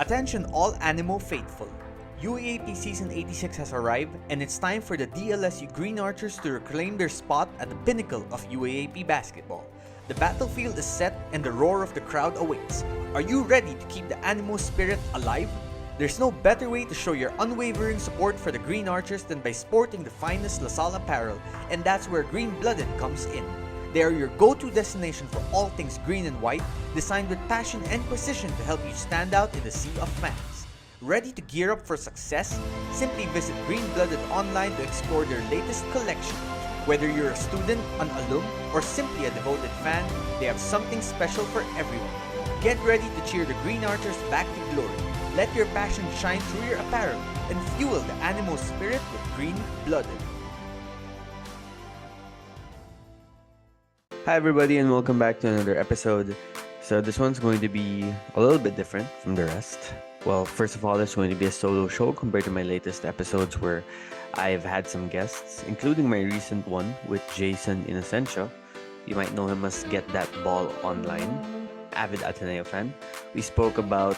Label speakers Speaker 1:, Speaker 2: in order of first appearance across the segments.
Speaker 1: Attention all Animo faithful. UAAP Season 86 has arrived, and it's time for the DLSU Green Archers to reclaim their spot at the pinnacle of UAAP basketball. The battlefield is set and the roar of the crowd awaits. Are you ready to keep the Animo spirit alive? There's no better way to show your unwavering support for the Green Archers than by sporting the finest LaSalle apparel, and that's where Green Blooded comes in. They are your go-to destination for all things green and white, designed with passion and precision to help you stand out in the sea of fans. Ready to gear up for success? Simply visit Green Blooded online to explore their latest collection. Whether you're a student, an alum, or simply a devoted fan, they have something special for everyone. Get ready to cheer the Green Archers back to glory. Let your passion shine through your apparel and fuel the Animo spirit with Green Blooded.
Speaker 2: Hi, everybody, and welcome back to another episode. So, this one's going to be a little bit different from the rest. Well, first of all, it's going to be a solo show compared to my latest episodes where I've had some guests, including my recent one with Jason Inocencio. You might know him as Get That Ball Online, avid Ateneo fan. We spoke about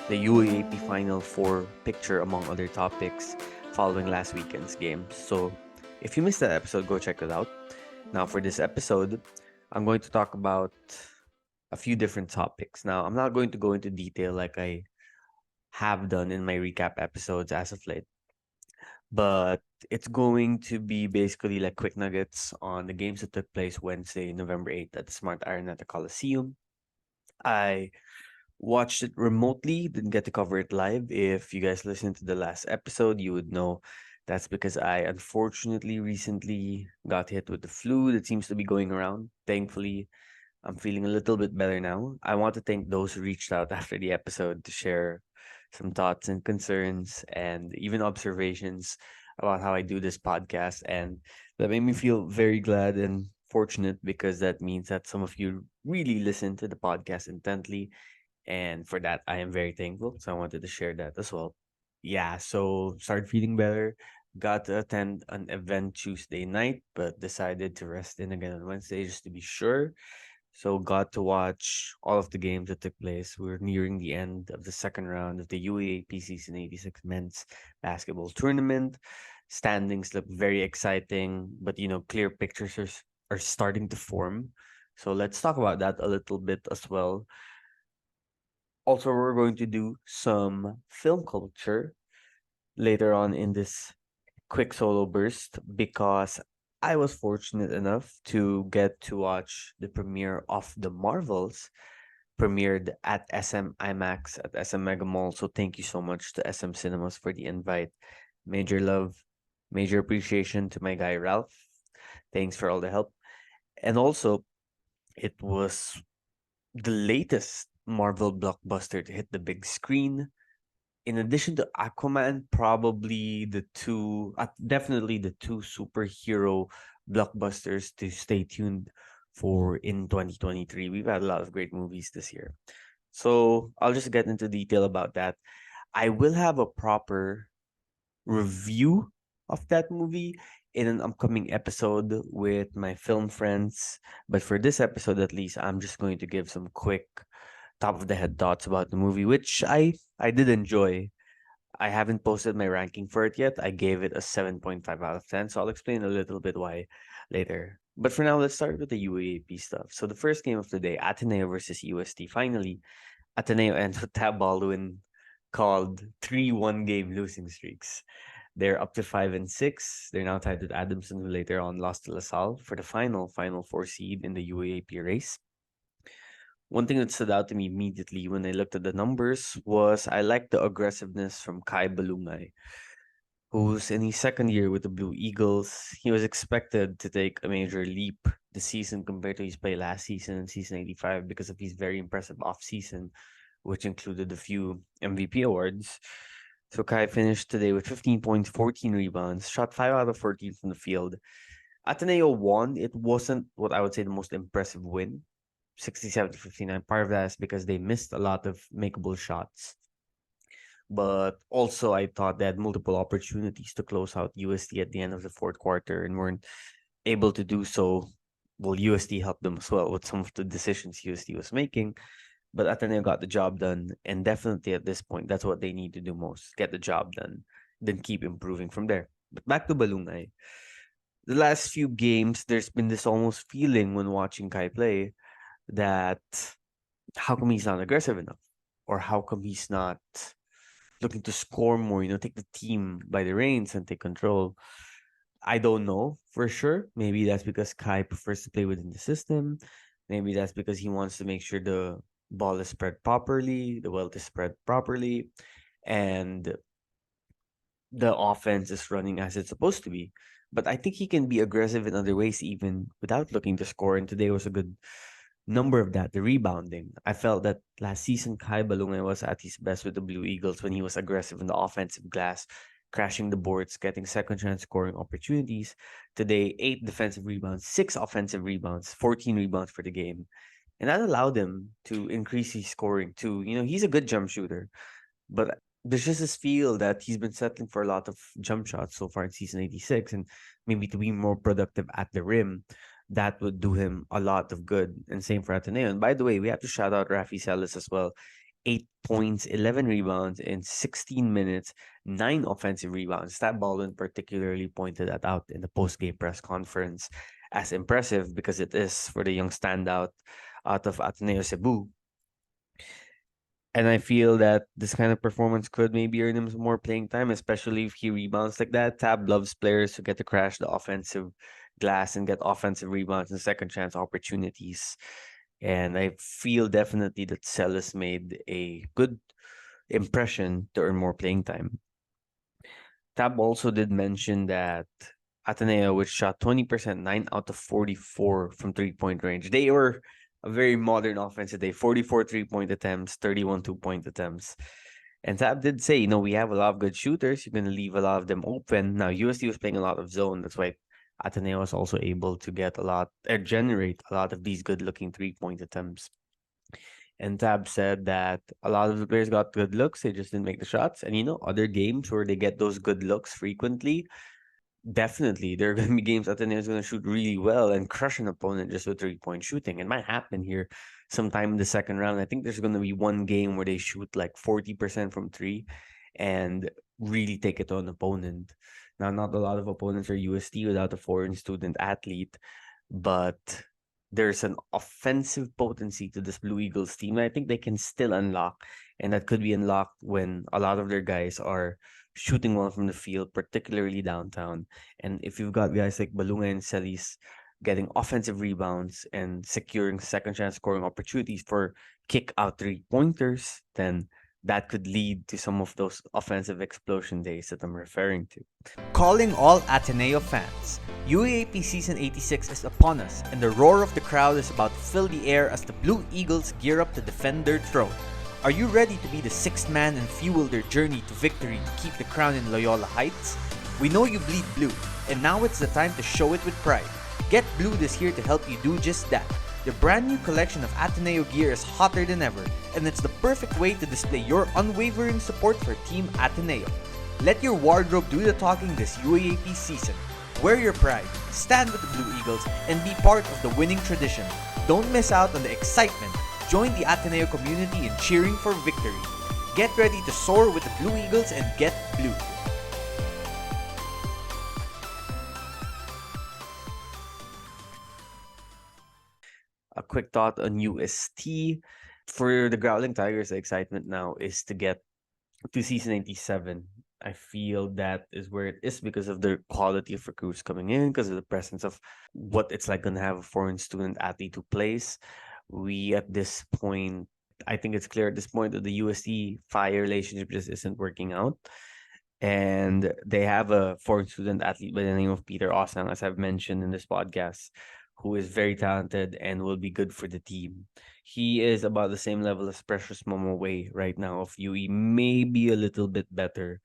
Speaker 2: the UAAP Final Four picture, among other topics, following last weekend's game. So, if you missed that episode, go check it out. Now, for this episode, I'm going to talk about a few different topics. Now, I'm not going to go into detail like I have done in my recap episodes as of late, but it's going to be basically like quick nuggets on the games that took place Wednesday, November 8th at the Smart Iron at the Coliseum. I watched it remotely, didn't get to cover it live. If you guys listened to the last episode, you would know that's because I unfortunately recently got hit with the flu that seems to be going around. Thankfully, I'm feeling a little bit better now. I want to thank those who reached out after the episode to share some thoughts and concerns and even observations about how I do this podcast. And that made me feel very glad and fortunate because that means that some of you really listen to the podcast intently. And for that, I am very thankful. So I wanted to share that as well. Yeah, so started feeling better. Got to attend an event Tuesday night, but decided to rest in again on Wednesday just to be sure. So got to watch all of the games that took place. We're nearing the end of the second round of the UAAP Season 86 men's basketball tournament. Standings look very exciting, but clear pictures are starting to form. So let's talk about that a little bit as well. Also, we're going to do some film culture later on in this quick solo burst because I was fortunate enough to get to watch the premiere of The Marvels, premiered at SM IMAX at SM Mega Mall. So thank you so much to SM Cinemas for the invite. Major love, major appreciation to my guy Ralph. Thanks for all the help. And also, it was the latest Marvel blockbuster to hit the big screen. In addition to Aquaman, probably definitely the two superhero blockbusters to stay tuned for in 2023. We've had a lot of great movies this year. So I'll just get into detail about that. I will have a proper review of that movie in an upcoming episode with my film friends. But for this episode, at least, I'm just going to give some quick top of the head thoughts about the movie, which I did enjoy. I haven't posted my ranking for it yet. I gave it a 7.5 out of 10, so I'll explain a little bit why later. But for now, let's start with the UAAP stuff. So the first game of the day, Ateneo versus UST. Finally, Ateneo ends with that ball win called 3-1 game losing streaks. They're up to 5-6. They're now tied with Adamson, who later on lost to LaSalle for the final four seed in the UAAP race. One thing that stood out to me immediately when I looked at the numbers was I liked the aggressiveness from Kai Balungay, who's in his second year with the Blue Eagles. He was expected to take a major leap this season compared to his play last season in season 85 because of his very impressive offseason, which included a few MVP awards. So Kai finished today with 15 points, 14 rebounds, shot 5 out of 14 from the field. Ateneo won. It wasn't what I would say the most impressive win, 67-59. Part of that is because they missed a lot of makeable shots. But also, I thought they had multiple opportunities to close out UST at the end of the fourth quarter and weren't able to do so. Well, UST helped them as well with some of the decisions UST was making. But Ateneo got the job done, and definitely at this point, that's what they need to do most: get the job done, then keep improving from there. But back to Balungay. The last few games, there's been this almost feeling when watching Kai play that how come he's not aggressive enough? Or how come he's not looking to score more, take the team by the reins and take control? I don't know for sure. Maybe that's because Kai prefers to play within the system. Maybe that's because he wants to make sure the ball is spread properly, the wealth is spread properly, and the offense is running as it's supposed to be. But I think he can be aggressive in other ways even without looking to score. And today was a good number of that, the rebounding. I felt that last season Kai Balungay was at his best with the Blue Eagles when he was aggressive in the offensive glass, crashing the boards, getting second chance scoring opportunities. Today, 8 defensive rebounds, 6 offensive rebounds, 14 rebounds for the game. And that allowed him to increase his scoring too. He's a good jump shooter, but there's just this feel that he's been settling for a lot of jump shots so far in season 86, and maybe to be more productive at the rim, that would do him a lot of good. And same for Ateneo. And by the way, we have to shout out Rafi Celis as well. 8 points, 11 rebounds in 16 minutes, 9 offensive rebounds. That Baldwin particularly pointed that out in the post-game press conference as impressive because it is for the young standout out of Ateneo Cebu. And I feel that this kind of performance could maybe earn him some more playing time, especially if he rebounds like that. Tab loves players who get to crash the offensive glass and get offensive rebounds and second chance opportunities. And I feel definitely that Celis made a good impression to earn more playing time. Tab also did mention that Ateneo, which shot 20%, 9 out of 44 from 3-point range. They were a very modern offense today. 44 3-point attempts, 31 2-point attempts. And Tab did say, we have a lot of good shooters. You're going to leave a lot of them open. Now, UST was playing a lot of zone. That's why Ateneo was also able to get generate a lot of these good looking 3-point attempts. And Tab said that a lot of the players got good looks. They just didn't make the shots. And, other games where they get those good looks frequently, definitely, there are going to be games Ateneo is going to shoot really well and crush an opponent just with 3-point shooting. It might happen here sometime in the second round. I think there's going to be one game where they shoot like 40% from three and really take it to an opponent. Now, not a lot of opponents are UST without a foreign student athlete, but there's an offensive potency to this Blue Eagles team. I think they can still unlock, and that could be unlocked when a lot of their guys are shooting well from the field, particularly downtown. And if you've got guys like Balunga and Celis getting offensive rebounds and securing second chance scoring opportunities for kick out 3-pointers, then that could lead to some of those offensive explosion days that I'm referring to.
Speaker 1: Calling all Ateneo fans. UAAP Season 86 is upon us, and the roar of the crowd is about to fill the air as the Blue Eagles gear up to defend their throne. Are you ready to be the sixth man and fuel their journey to victory to keep the crown in Loyola Heights? We know you bleed blue, and now it's the time to show it with pride. Get Blued is here to help you do just that. The brand new collection of Ateneo gear is hotter than ever, and it's the perfect way to display your unwavering support for Team Ateneo. Let your wardrobe do the talking this UAAP season. Wear your pride, stand with the Blue Eagles, and be part of the winning tradition. Don't miss out on the excitement. Join the Ateneo community in cheering for victory. Get ready to soar with the Blue Eagles and get blue.
Speaker 2: A quick thought on UST. For the Growling Tigers, the excitement now is to get to season 87. I feel that is where it is because of the quality of recruits coming in, because of the presence of what it's like going to have a foreign student athlete who plays. We, at this point, I think it's clear at this point that the UST Fire relationship just isn't working out. And they have a foreign student athlete by the name of Peter Osang, as I've mentioned in this podcast, who is very talented and will be good for the team. He is about the same level as Precious Momoway right now of UE, maybe a little bit better,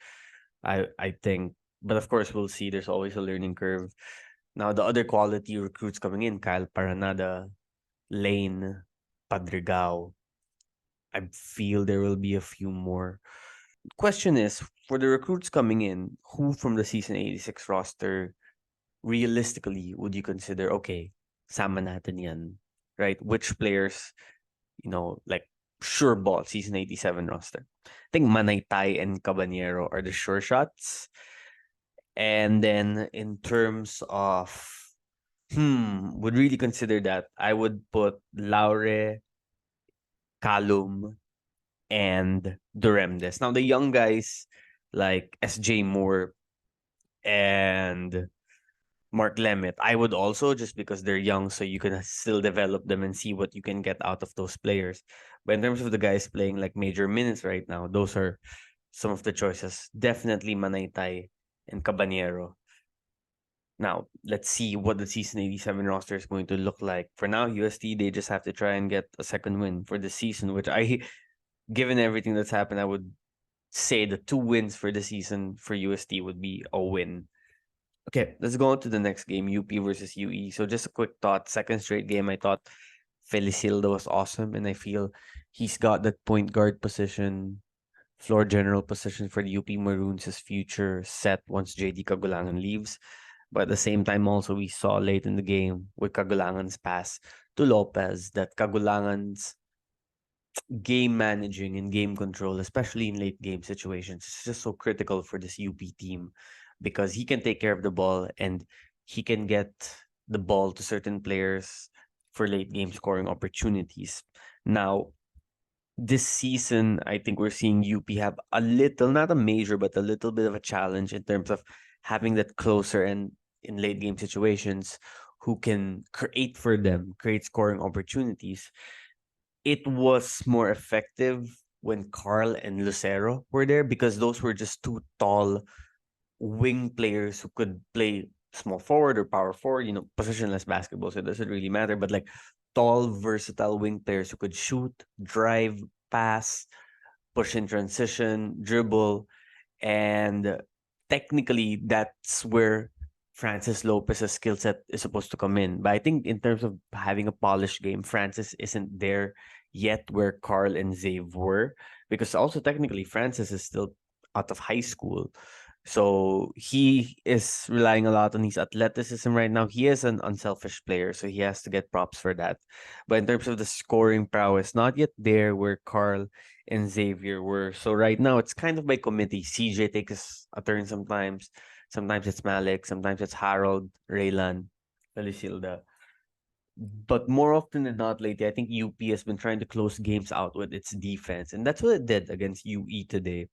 Speaker 2: I think. But of course, we'll see. There's always a learning curve. Now, the other quality recruits coming in, Kyle Paranada, Lane, Padrigao, I feel there will be a few more. Question is, for the recruits coming in, who from the season 86 roster realistically would you consider, okay, sama natin yan, right? Which players, like sure ball season 87 roster. I think Manaytay and Caballero are the sure shots. And then in terms of would really consider that I would put Laure, Calum, and Duremdes. Now the young guys like SJ Moore and Mark Lemet, I would also, just because they're young, so you can still develop them and see what you can get out of those players. But in terms of the guys playing like major minutes right now, those are some of the choices. Definitely Manaytay and Cabanero. Now, let's see what the season 87 roster is going to look like. For now, UST, they just have to try and get a second win for the season, which given everything that's happened, I would say the 2 wins for the season for UST would be a win. Okay, let's go on to the next game, UP versus UE. So just a quick thought. Second straight game, I thought Felicildo was awesome, and I feel he's got that point guard position, floor general position for the UP Maroons' future set once JD Cagulangan leaves. But at the same time, also we saw late in the game with Cagulangan's pass to Lopez that Cagulangan's game managing and game control, especially in late game situations, is just so critical for this UP team because he can take care of the ball and he can get the ball to certain players for late game scoring opportunities. Now, this season, I think we're seeing UP have a little, not a major, but a little bit of a challenge in terms of having that closer and in late game situations who can create for them, create scoring opportunities. It was more effective when Carl and Lucero were there because those were just two tall wing players who could play small forward or power forward, positionless basketball, so it doesn't really matter. But like tall, versatile wing players who could shoot, drive, pass, push in transition, dribble, and technically that's where Francis Lopez's skill set is supposed to come in. But I think in terms of having a polished game, Francis isn't there yet where Carl and Zave were. Because also technically Francis is still out of high school. So he is relying a lot on his athleticism right now. He is an unselfish player, so he has to get props for that. But in terms of the scoring prowess, not yet there where Carl and Xavier were. So right now it's kind of by committee. CJ takes a turn sometimes. Sometimes it's Malik. Sometimes it's Harold, Raylan, Felicilda. But more often than not lately, I think UP has been trying to close games out with its defense. And that's what it did against UE today.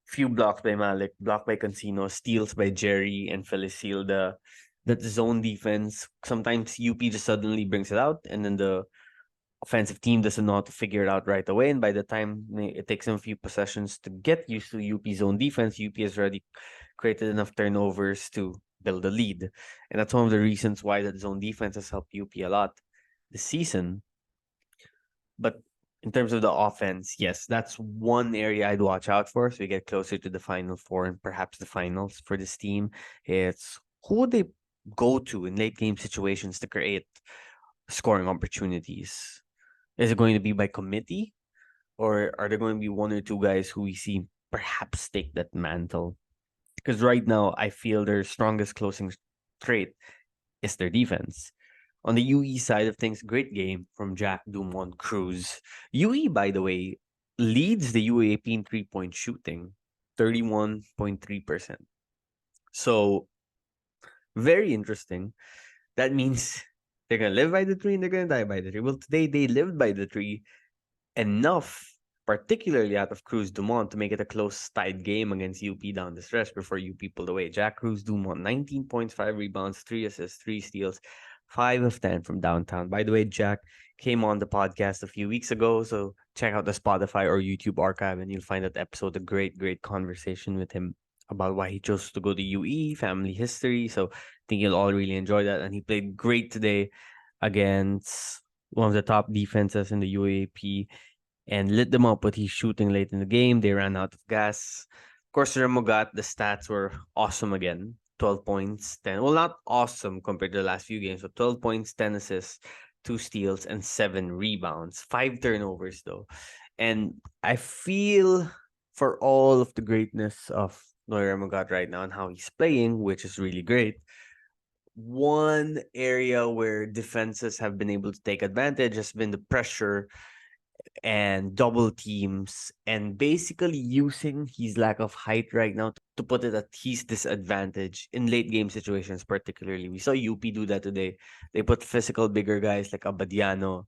Speaker 2: Few blocks by Malik, blocked by Cancino, steals by Jerry and Felicilda. That zone defense, sometimes UP just suddenly brings it out, and then the offensive team doesn't know how to figure it out right away. And by the time it takes them a few possessions to get used to UP's own defense, UP has already created enough turnovers to build a lead. And that's one of the reasons why that zone defense has helped UP a lot this season. But in terms of the offense, yes, that's one area I'd watch out for. So we get closer to the Final Four and perhaps the finals for this team. It's who would they go to in late game situations to create scoring opportunities? Is it going to be by committee, or are there going to be one or two guys who we see perhaps take that mantle? Because right now, I feel their strongest closing trait is their defense. On the UE side of things, great game from Jack Dumont Cruz. UE, by the way, leads the UAAP in 3-point shooting, 31.3%. So, very interesting. That means they're going to live by the tree and they're going to die by the tree. Well, today they lived by the tree enough, particularly out of Cruz Dumont, to make it a close tied game against UP down the stretch before UP pulled away. Jack Cruz Dumont, 19 points, 5 rebounds, 3 assists, 3 steals, 5 of 10 from downtown. By the way, Jack came on the podcast a few weeks ago, so check out the Spotify or YouTube archive and you'll find that episode a great, great conversation with him about why he chose to go to UE, family history. So I think you'll all really enjoy that. And he played great today against one of the top defenses in the UAP and lit them up with his shooting late in the game. They ran out of gas. Of course, Remogat, the stats were awesome again. 12 points, 10. Well, not awesome compared to the last few games, but 12 points, 10 assists, 2 steals, and 7 rebounds. 5 turnovers, though. And I feel for all of the greatness of Noy Remogat right now and how he's playing, which is really great, one area where defenses have been able to take advantage has been the pressure and double teams and basically using his lack of height right now to put it at his disadvantage in late game situations, particularly. We saw UP do that today. They put physical bigger guys like Abadiano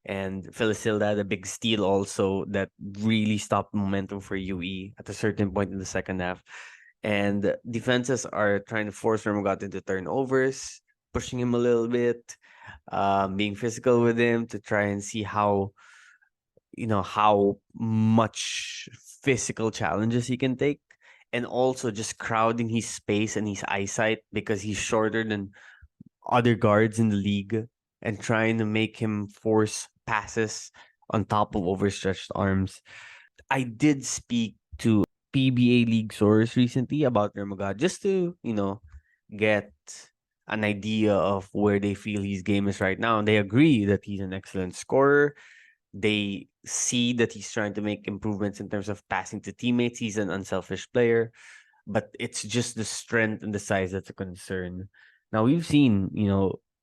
Speaker 2: and Felicilda, the big steal also that really stopped momentum for UE at a certain point in the second half. And defenses are trying to force Remagat into turnovers, pushing him a little bit, being physical with him to try and see how much physical challenges he can take, and also just crowding his space and his eyesight because he's shorter than other guards in the league, and trying to make him force passes on top of overstretched arms. I did speak to PBA League source recently about Nurmagomedov just to, get an idea of where they feel his game is right now. And they agree that he's an excellent scorer. They see that he's trying to make improvements in terms of passing to teammates. He's an unselfish player, but it's just the strength and the size that's a concern. Now we've seen,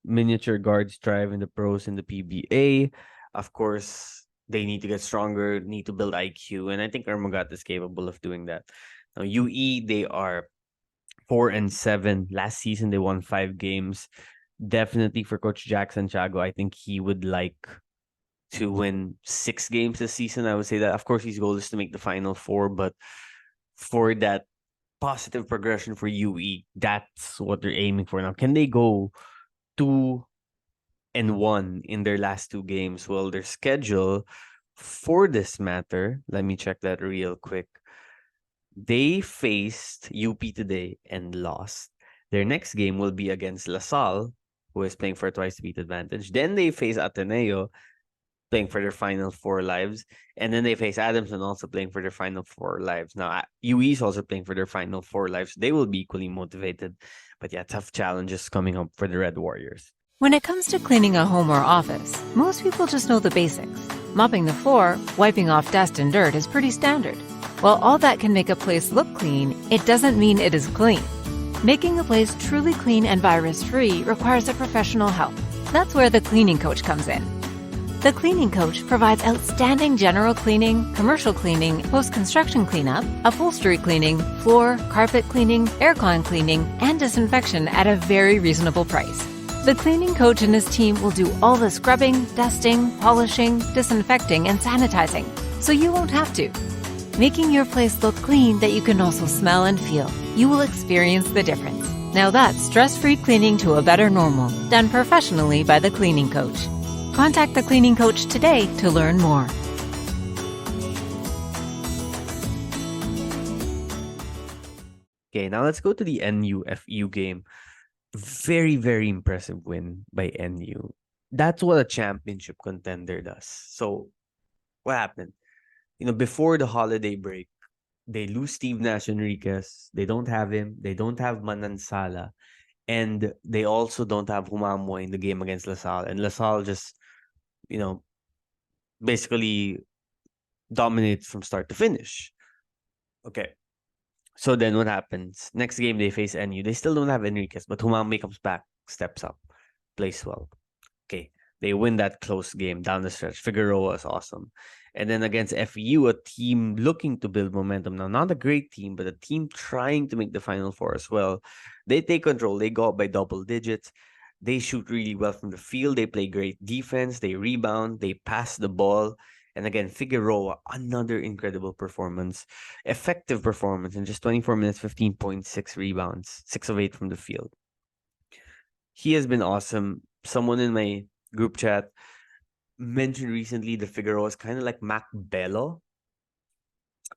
Speaker 2: miniature guards thrive in the pros in the PBA. Of course, they need to get stronger, need to build IQ, and I think Ermagat is capable of doing that. Now UE, they are 4-7. Last season they won 5 games. Definitely for Coach Jack Santiago, I think he would like to win 6 games this season. I would say that, of course, his goal is to make the final four, but for that positive progression for UE, that's what they're aiming for now. Can they go 2-1 in their last 2 games? Well, their schedule, for this matter, let me check that real quick. They faced UP today and lost. Their next game will be against LaSalle, who is playing for a twice beat advantage. Then they face Ateneo, playing for their final 4 lives. And then they face Adamson, also playing for their final 4 lives. Now, UE is also playing for their final 4 lives. They will be equally motivated. But yeah, tough challenges coming up for the Red Warriors.
Speaker 3: When it comes to cleaning a home or office, most people just know the basics. Mopping the floor, wiping off dust and dirt is pretty standard. While all that can make a place look clean, it doesn't mean it is clean. Making a place truly clean and virus-free requires a professional help. That's where the cleaning coach comes in. The Cleaning Coach provides outstanding general cleaning, commercial cleaning, post-construction cleanup, upholstery cleaning, floor, carpet cleaning, aircon cleaning, and disinfection at a very reasonable price. The Cleaning Coach and his team will do all the scrubbing, dusting, polishing, disinfecting, and sanitizing, so you won't have to. Making your place look clean that you can also smell and feel. You will experience the difference. Now that's stress-free cleaning to a better normal, done professionally by the Cleaning Coach. Contact the Cleaning Coach today to learn more.
Speaker 2: Okay, now let's go to the NU-FEU game. Very, very impressive win by NU. That's what a championship contender does. So, what happened? Before the holiday break, they lose Steve Nash Enriquez. They don't have him. They don't have Manansala. And they also don't have Humamwa in the game against LaSalle. And LaSalle just, basically dominates from start to finish. Okay. So then what happens? Next game they face NU. They still don't have Enriquez, but Humamwe comes back, steps up, plays well. Okay. They win that close game down the stretch. Figueroa is awesome. And then against FEU, a team looking to build momentum. Now, not a great team, but a team trying to make the Final Four as well. They take control. They go up by double digits. They shoot really well from the field. They play great defense. They rebound. They pass the ball. And again, Figueroa, another incredible performance. Effective performance in just 24 minutes, 15.6 rebounds, 6 of 8 from the field. He has been awesome. Someone in my group chat mentioned recently that Figueroa is kind of like Mac Bello.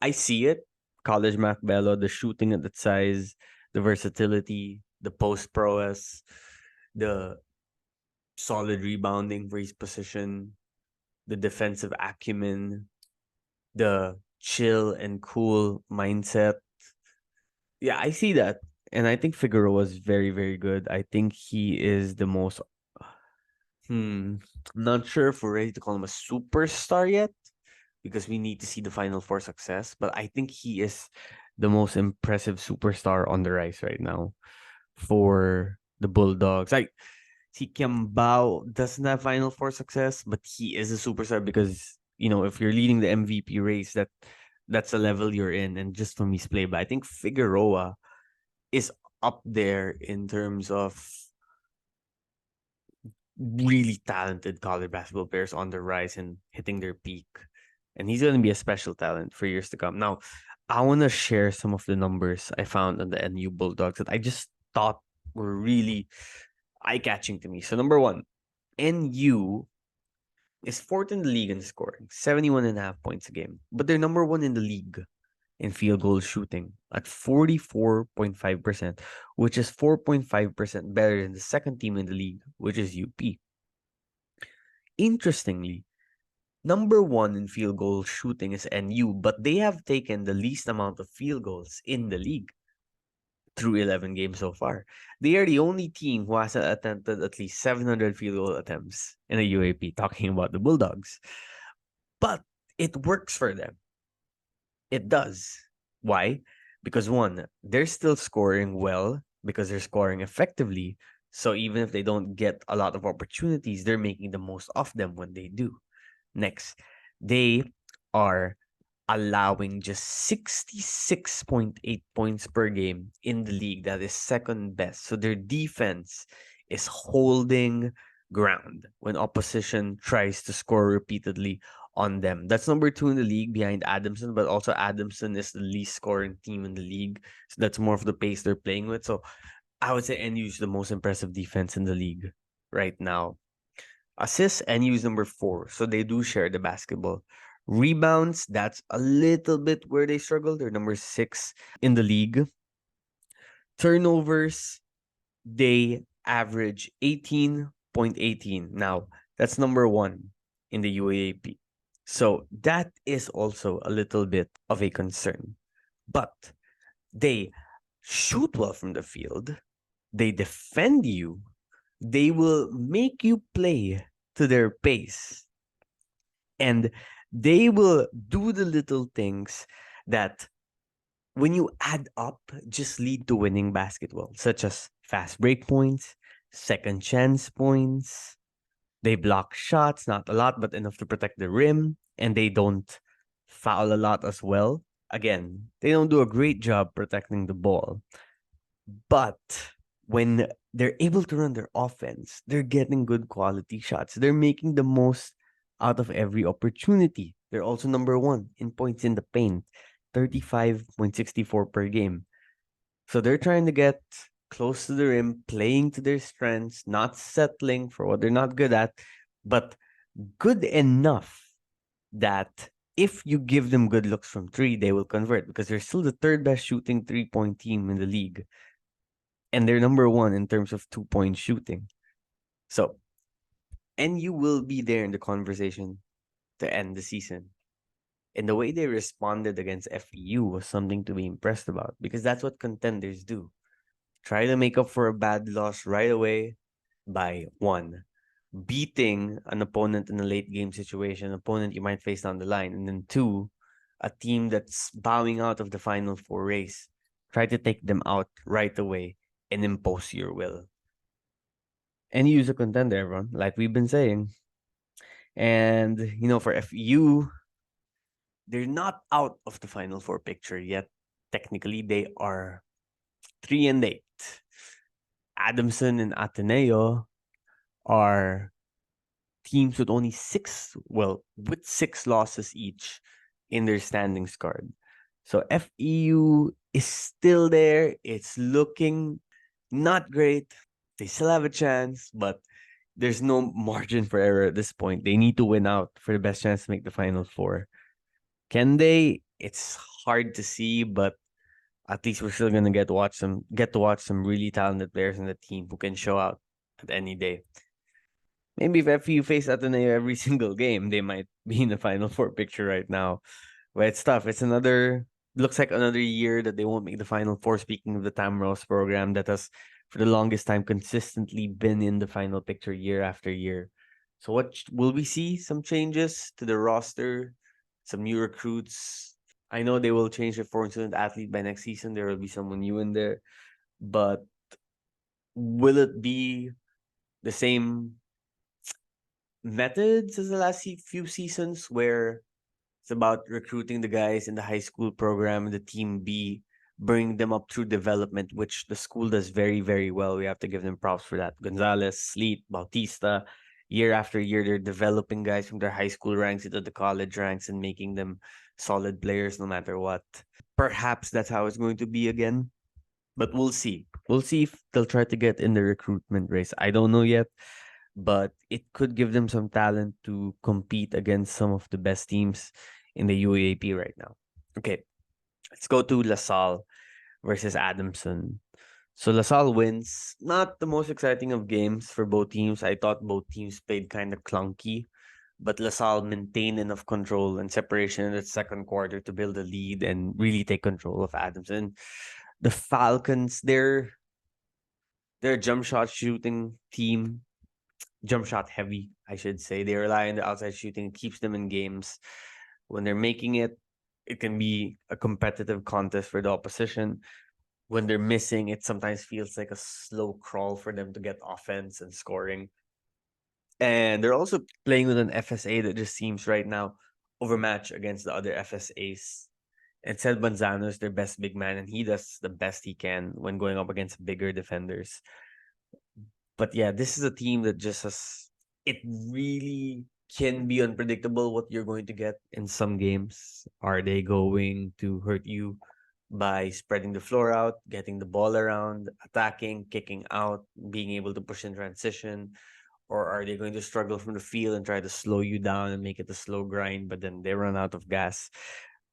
Speaker 2: I see it. College Mac Bello, the shooting at that size, the versatility, the post prowess, the solid rebounding for his position, the defensive acumen, the chill and cool mindset. Yeah, I see that. And I think Figueroa is very, very good. I think he is the most I'm not sure if we're ready to call him a superstar yet, because we need to see the Final Four success. But I think he is the most impressive superstar on the rise right now for the Bulldogs. Si Kiambao doesn't have Final Four success, but he is a superstar because if you're leading the MVP race, that's a level you're in, and just from his play. But I think Figueroa is up there in terms of really talented college basketball players on the rise and hitting their peak. And he's going to be a special talent for years to come. Now, I want to share some of the numbers I found on the NU Bulldogs that I just thought were really eye-catching to me. So, number one, NU is fourth in the league in scoring, 71.5 points a game. But they're number one in the league in field goal shooting at 44.5%, which is 4.5% better than the second team in the league, which is UP. Interestingly, number one in field goal shooting is NU, but they have taken the least amount of field goals in the league through 11 games so far. They are the only team who hasn't attempted at least 700 field goal attempts in a UAP, talking about the Bulldogs. But it works for them. It does. Why? Because one, they're still scoring well because they're scoring effectively. So even if they don't get a lot of opportunities, they're making the most of them when they do. Next, they are allowing just 66.8 points per game in the league. That is second best. So their defense is holding ground when opposition tries to score repeatedly on them. That's number two in the league behind Adamson, but also Adamson is the least scoring team in the league. So that's more of the pace they're playing with. So I would say NU is the most impressive defense in the league right now. Assists, NU is number 4. So they do share the basketball. Rebounds, that's a little bit where they struggle. They're number 6 in the league. Turnovers, they average 18.18. Now, that's number 1 in the UAAP. So that is also a little bit of a concern. But they shoot well from the field. They defend you. They will make you play to their pace. And they will do the little things that, when you add up, just lead to winning basketball, such as fast break points, second chance points. They block shots, not a lot, but enough to protect the rim, and they don't foul a lot as well. Again, they don't do a great job protecting the ball. But when they're able to run their offense, they're getting good quality shots. They're making the most out of every opportunity. They're also number 1 in points in the paint, 35.64 per game. So they're trying to get close to the rim, playing to their strengths, not settling for what they're not good at, but good enough that if you give them good looks from 3, they will convert, because they're still the third best shooting 3-point team in the league. And they're number 1 in terms of 2-point shooting. So, NU will be there in the conversation to end the season. And the way they responded against FEU was something to be impressed about, because that's what contenders do. Try to make up for a bad loss right away by 1, beating an opponent in a late game situation, an opponent you might face down the line, and then 2, a team that's bowing out of the Final Four race. Try to take them out right away and impose your will. And use a contender, everyone, like we've been saying. And, for FEU, they're not out of the Final Four picture yet. Technically, they are 3-8. Adamson and Ateneo are teams with only 6 losses each in their standings card. So FEU is still there. It's looking not great. They still have a chance, but there's no margin for error at this point. They need to win out for the best chance to make the Final Four. Can they? It's hard to see, but at least we're still gonna get to watch some really talented players in the team who can show out at any day. Maybe if FEU face Ateneo every single game, they might be in the Final Four picture right now. But it's tough. Looks like another year that they won't make the Final Four. Speaking of the Tamros program that has, for the longest time, consistently been in the final picture year after year. So will we see some changes to the roster? Some new recruits? I know they will change their foreign student athlete by next season. There will be someone new in there. But will it be the same methods as the last few seasons, where it's about recruiting the guys in the high school program, the team B, bring them up through development, which the school does very, very well. We have to give them props for that. Gonzalez, Sleet, Bautista, year after year, they're developing guys from their high school ranks into the college ranks and making them solid players no matter what. Perhaps that's how it's going to be again, but we'll see. We'll see if they'll try to get in the recruitment race. I don't know yet, but it could give them some talent to compete against some of the best teams in the UAAP right now. Okay, let's go to LaSalle versus Adamson. So LaSalle wins. Not the most exciting of games for both teams. I thought both teams played kind of clunky, but LaSalle maintained enough control and separation in the second quarter to build a lead and really take control of Adamson. The Falcons, they're a jump shot shooting team, jump shot heavy, I should say. They rely on the outside shooting, it keeps them in games. When they're making it, it can be a competitive contest for the opposition. When they're missing, it sometimes feels like a slow crawl for them to get offense and scoring. And they're also playing with an FSA that just seems right now overmatched against the other FSAs. And Seth Banzano is their best big man, and he does the best he can when going up against bigger defenders. But yeah, this is a team that just has, it really can be unpredictable what you're going to get in some games. Are they going to hurt you by spreading the floor out, getting the ball around, attacking, kicking out, being able to push in transition? Or are they going to struggle from the field and try to slow you down and make it a slow grind, but then they run out of gas?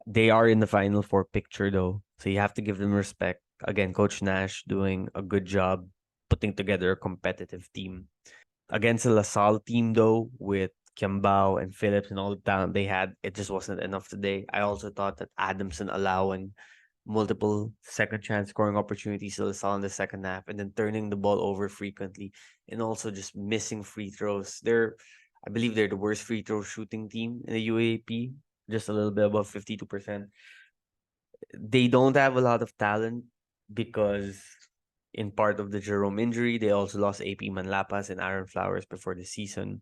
Speaker 2: They are in the Final Four picture, though, so you have to give them respect. Again, Coach Nash doing a good job putting together a competitive team. Against a LaSalle team, though, with Kiambao and Phillips and all the talent they had, it just wasn't enough today. I also thought that Adamson allowing multiple second chance scoring opportunities to LaSalle in the second half and then turning the ball over frequently and also just missing free throws. I believe they're the worst free throw shooting team in the UAP, just a little bit above 52%. They don't have a lot of talent because in part of the Jerome injury, they also lost AP Manlapas and Aaron Flowers before the season.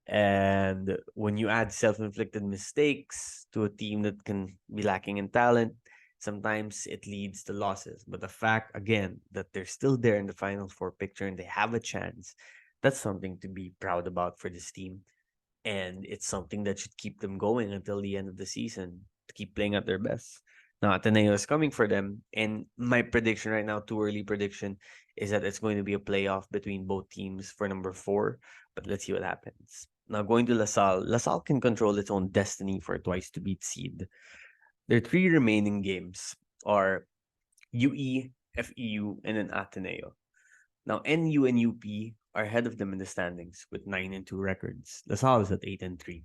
Speaker 2: And when you add self-inflicted mistakes to a team that can be lacking in talent, sometimes it leads to losses. But the fact, again, that they're still there in the Final Four picture and they have a chance, that's something to be proud about for this team. And it's something that should keep them going until the end of the season to keep playing at their best. Now, Ateneo is coming for them. And my prediction right now, too early prediction, is that it's going to be a playoff between both teams for number 4. But let's see what happens. Now, going to LaSalle. LaSalle can control its own destiny for a twice to beat seed. Their 3 remaining games are UE, FEU, and an Ateneo. Now, NU and UP are ahead of them in the standings with 9-2 records. LaSalle is at 8-3.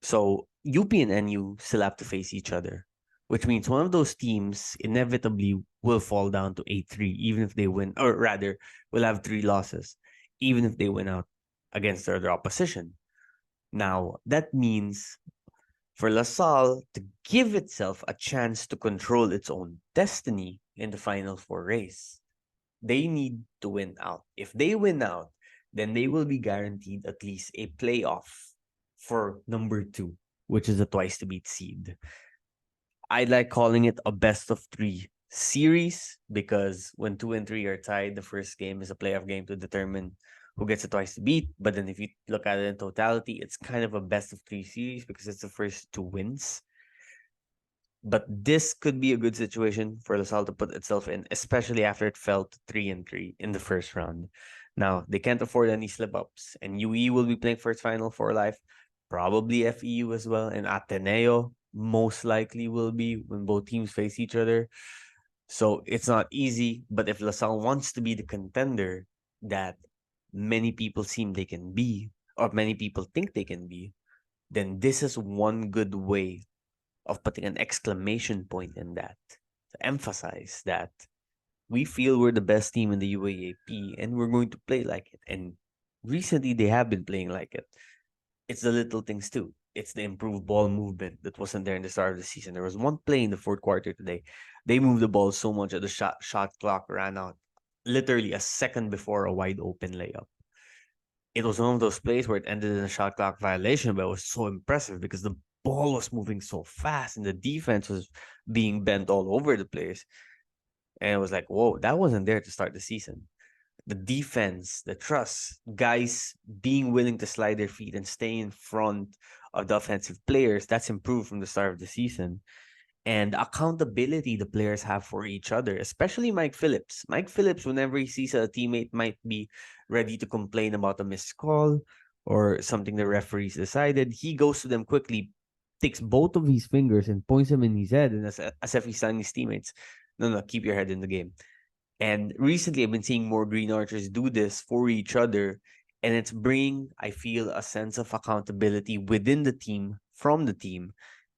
Speaker 2: So UP and NU still have to face each other, which means one of those teams inevitably will fall down to 8-3, even if they win, or rather, will have 3 losses, even if they win out against their other opposition. Now, that means for LaSalle to give itself a chance to control its own destiny in the Final Four race, they need to win out. If they win out, then they will be guaranteed at least a playoff for number 2, which is a twice to beat seed. I like calling it a best of 3 series because when 2 and 3 are tied, the first game is a playoff game to determine who gets a twice to beat. But then if you look at it in totality, it's kind of a best of 3 series because it's the first 2 wins. But this could be a good situation for LaSalle to put itself in, especially after it fell to 3-3 in the first round. Now, they can't afford any slip-ups, and UE will be playing for its Final Four life, probably FEU as well, and Ateneo most likely will be when both teams face each other. So it's not easy, but if LaSalle wants to be the contender that many people seem they can be, or many people think they can be, then this is one good way of putting an exclamation point in that to emphasize that we feel we're the best team in the UAAP and we're going to play like it. And recently they have been playing like it. It's the little things too. It's the improved ball movement that wasn't there in the start of the season. There was one play in the fourth quarter today. They moved the ball so much that the shot clock ran out literally a second before a wide open layup. it was one of those plays where it ended in a shot clock violation, but it was so impressive because the ball was moving so fast and the defense was being bent all over the place. And it was like, whoa, that wasn't there to start the season. The defense, the trust, guys being willing to slide their feet and stay in front of the offensive players, that's improved from the start of the season. And accountability the players have for each other, especially Mike Phillips. Mike Phillips, whenever he sees a teammate might be ready to complain about a missed call or something the referees decided, he goes to them quickly, takes both of his fingers and points them in his head, and as if he's telling his teammates, no, no, keep your head in the game. And recently, I've been seeing more Green Archers do this for each other, and it's bringing, I feel, a sense of accountability within the team, from the team,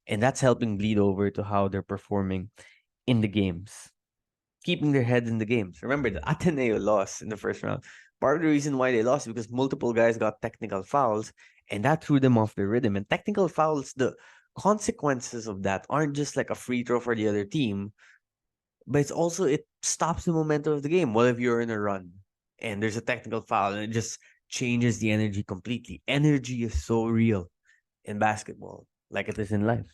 Speaker 2: and that's helping bleed over to how they're performing in the games, keeping their head in the games. Remember, the Ateneo lost in the first round. Part of the reason why they lost is because multiple guys got technical fouls, and that threw them off their rhythm. And technical fouls, the consequences of that aren't just like a free throw for the other team, but it's also it stops the momentum of the game. What if you're in a run and there's a technical foul and it just changes the energy completely? Energy is so real in basketball, like it is in life.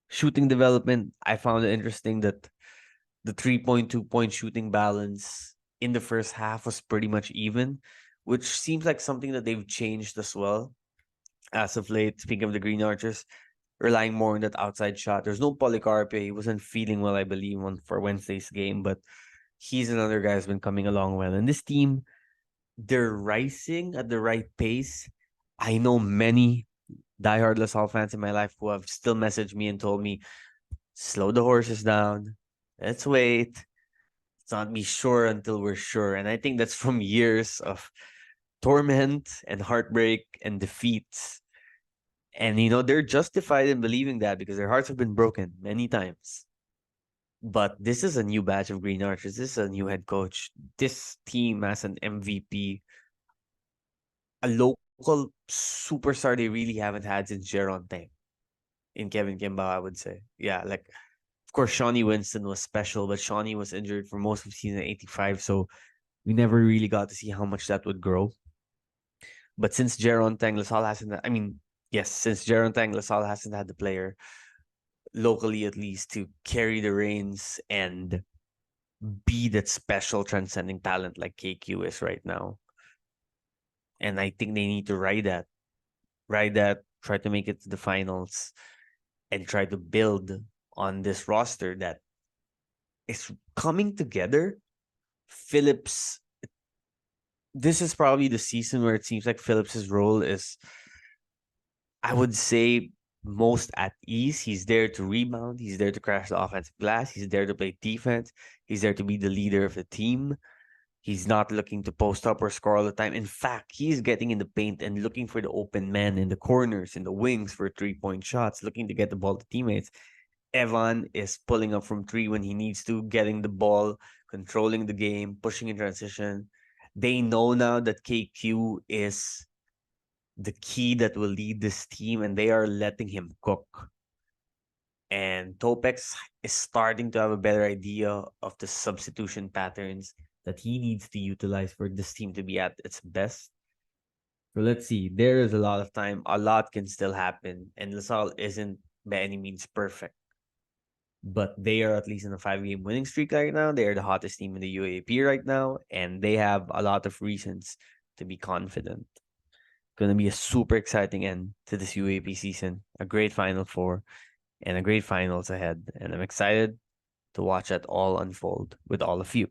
Speaker 2: Shooting development, I found it interesting that the 3.2 point shooting balance in the first half was pretty much even, which seems like something that they've changed as well as of late. Speaking of the Green Archers, relying more on that outside shot. There's no Policarpia. He wasn't feeling well, I believe, for Wednesday's game, but he's another guy who's been coming along well. And this team, they're rising at the right pace. I know many diehard LaSalle fans in my life who have still messaged me and told me, slow the horses down. Let's wait. Let's not be sure until we're sure. And I think that's from years of torment and heartbreak and defeats. And, they're justified in believing that because their hearts have been broken many times. But this is a new batch of Green Archers. This is a new head coach. This team has an MVP, a local superstar they really haven't had since Jeron Tang in Kevin Kimba, I would say. Yeah, like, of course, Shawnee Winston was special, but Shawnee was injured for most of season 85, so we never really got to see how much that would grow. But since Jeron Tang, LaSalle hasn't, I mean, yes, since Jeron Tang, LaSalle hasn't had the player, locally at least, to carry the reins and be that special transcending talent like KQ is right now. And I think they need to ride that, try to make it to the finals, and try to build on this roster that is coming together. Phillips, this is probably the season where it seems like Phillips's role is, I would say, most at ease. He's there to rebound. He's there to crash the offensive glass. He's there to play defense. He's there to be the leader of the team. He's not looking to post up or score all the time. In fact, he's getting in the paint and looking for the open man in the corners, in the wings for 3-point shots, looking to get the ball to teammates. Evan is pulling up from three when he needs to, getting the ball, controlling the game, pushing in transition. They know now that KQ is the key that will lead this team, and they are letting him cook. And Topex is starting to have a better idea of the substitution patterns that he needs to utilize for this team to be at its best. So let's see. There is a lot of time. A lot can still happen. And LaSalle isn't by any means perfect. But they are at least in a 5-game winning streak right now. They are the hottest team in the UAAP right now. And they have a lot of reasons to be confident. Going to be a super exciting end to this UAP season. A great Final Four and a great finals ahead. And I'm excited to watch it all unfold with all of you.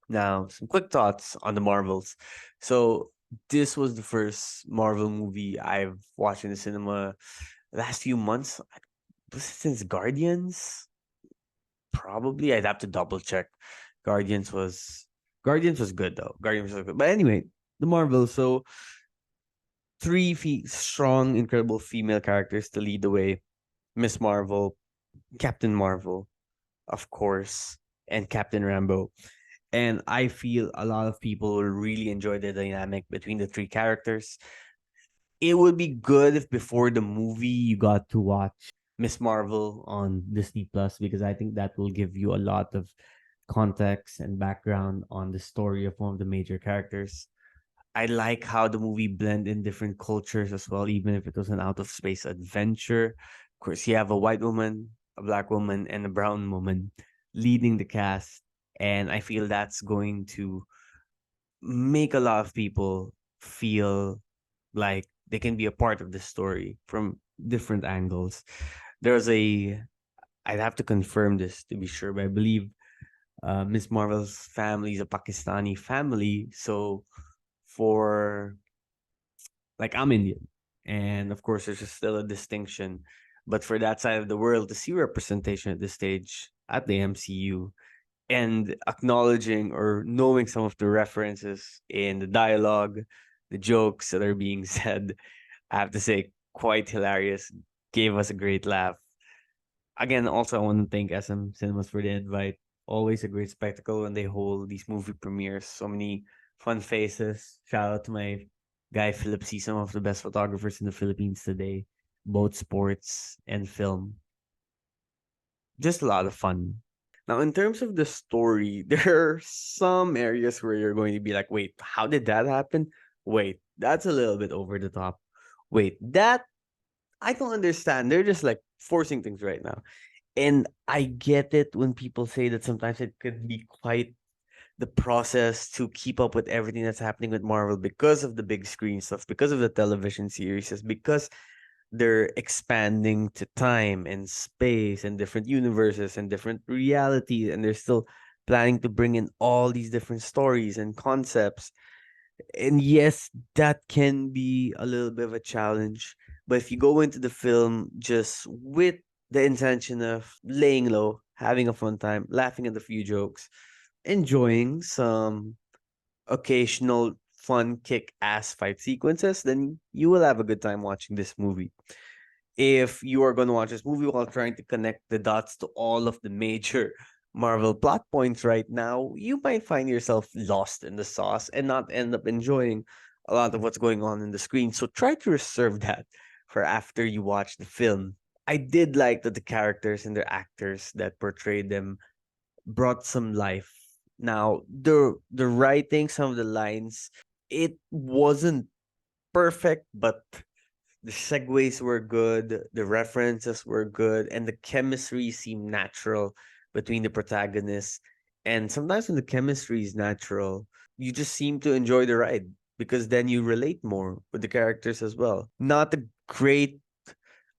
Speaker 2: Now, some quick thoughts on the Marvels. So, this was the first Marvel movie I've watched in the cinema last few months. Was it since Guardians? Probably. I'd have to double check. Guardians was good though. Guardians was good. But anyway, the Marvels. So, three strong, incredible female characters to lead the way: Miss Marvel, Captain Marvel, of course, and Captain Rambo. And I feel a lot of people will really enjoy the dynamic between the three characters. It would be good if before the movie you got to watch Miss Marvel on Disney Plus, because I think that will give you a lot of context and background on the story of one of the major characters. I like how the movie blend in different cultures as well, even if it was an out of space adventure. Of course, you have a white woman, a black woman, and a brown woman leading the cast. And I feel that's going to make a lot of people feel like they can be a part of the story from different angles. There's a, I'd have to confirm this to be sure, but I believe Miss Marvel's family is a Pakistani family. So for like I'm Indian, and of course there's just still a distinction. But for that side of the world to see representation at this stage at the MCU and acknowledging or knowing some of the references in the dialogue, the jokes that are being said, I have to say, quite hilarious. Gave us a great laugh. Again, also I want to thank SM Cinemas for the invite. Always a great spectacle when they hold these movie premieres. So many fun faces. Shout out to my guy Philip C, some of the best photographers in the Philippines today, both sports and film. Just a lot of fun. Now, in terms of the story, there are some areas where you're going to be like, wait, how did that happen? Wait, that's a little bit over the top. Wait, that I don't understand. They're just like forcing things right now. And I get it when people say that sometimes it could be quite the process to keep up with everything that's happening with Marvel because of the big screen stuff, because of the television series, because they're expanding to time and space and different universes and different realities, and they're still planning to bring in all these different stories and concepts. And yes, that can be a little bit of a challenge. But if you go into the film just with the intention of laying low, having a fun time, laughing at a few jokes, enjoying some occasional fun kick ass fight sequences, then you will have a good time watching this movie. If you are going to watch this movie while trying to connect the dots to all of the major Marvel plot points right now, you might find yourself lost in the sauce and not end up enjoying a lot of what's going on in the screen. So try to reserve that for after you watch the film. I did like that the characters and the actors that portrayed them brought some life. Now, the writing, some of the lines, it wasn't perfect, but the segues were good, the references were good, and the chemistry seemed natural between the protagonists. And sometimes when the chemistry is natural, you just seem to enjoy the ride because then you relate more with the characters as well. Not a great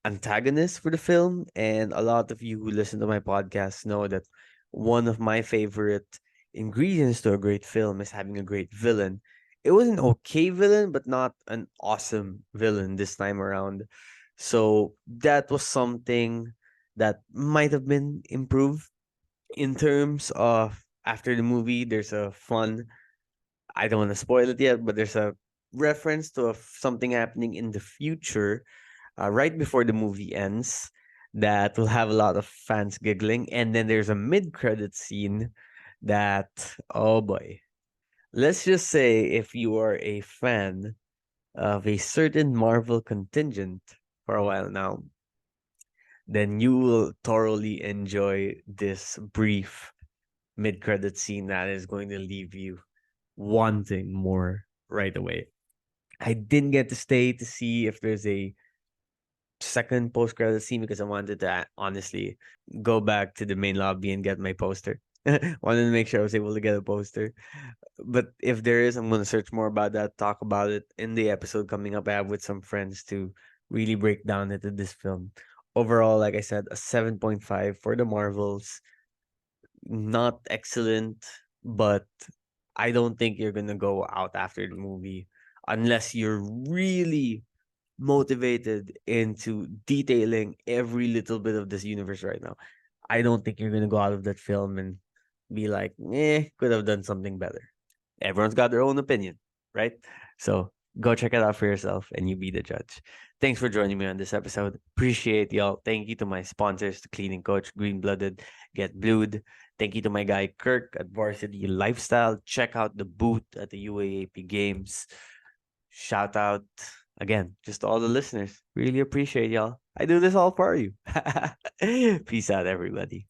Speaker 2: antagonist for the film, and a lot of you who listen to my podcast know that one of my favorite ingredients to a great film is having a great villain. It was an okay villain, but not an awesome villain this time around. So that was something that might have been improved in terms of after the movie. There's a fun, I don't want to spoil it yet, but there's a reference to something happening in the future right before the movie ends that will have a lot of fans giggling. And then there's a mid-credit scene that, oh boy, let's just say if you are a fan of a certain Marvel contingent for a while now, then you will thoroughly enjoy this brief mid-credit scene that is going to leave you wanting more right away. I didn't get to stay to see if there's a second post credit scene because I wanted to honestly go back to the main lobby and get my poster. Wanted to make sure I was able to get a poster. But if there is, I'm gonna search more about that, talk about it in the episode coming up. I have with some friends to really break down into this film. Overall, like I said, a 7.5 for the Marvels. Not excellent, but I don't think you're gonna go out after the movie unless you're really motivated into detailing every little bit of this universe right now. I don't think you're gonna go out of that film and be like, could have done something better. Everyone's got their own opinion, right? So go check it out for yourself and you be the judge. Thanks for joining me on this episode. Appreciate y'all. Thank you to my sponsors, the Cleaning Coach, Green Blooded, Get Blued. Thank you to my guy Kirk at Varsity Lifestyle. Check out the booth at the UAAP Games. Shout out again, just to all the listeners. Really appreciate y'all. I do this all for you. Peace out, everybody.